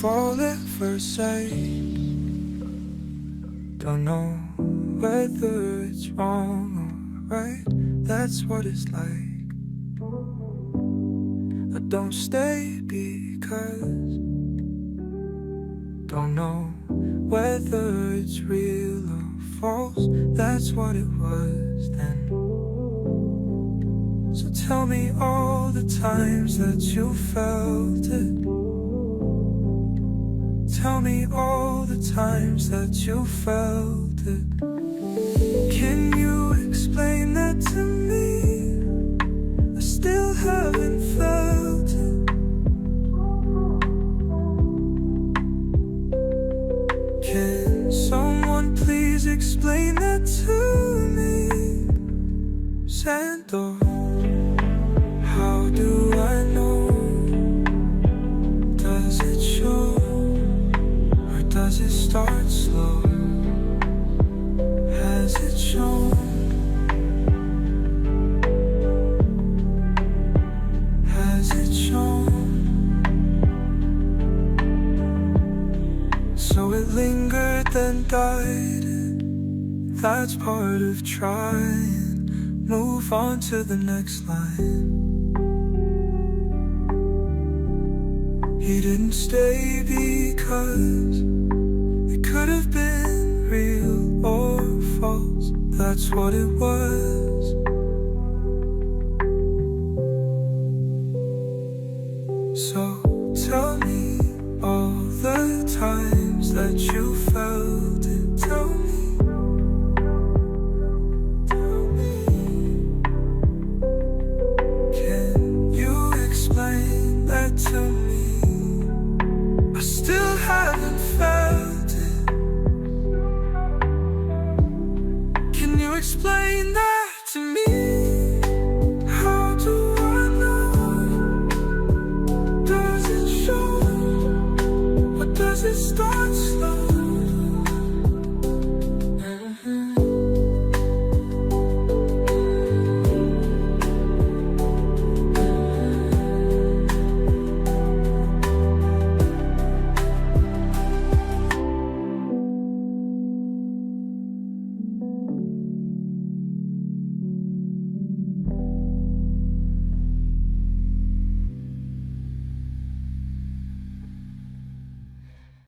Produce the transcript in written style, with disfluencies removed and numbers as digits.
fall at first sight. Don't know whether it's wrong or right. That's what it's like. I don't stay because don't know whether it's real or false. That's what it was then. So tell me all the times that you felt it. Tell me all the times that you felt it. Can you explain that to me? I still haven't felt it. Can someone please explain that to me? Sandor, how do I know? Does it show? Does it start slow? Has it shown? Has it shown? So it lingered then died. That's part of trying. Move on to the next line. He didn't stay because it could have been real or false. That's what it was. So tell me all the times that you felt it. Tell me, can you explain that to me?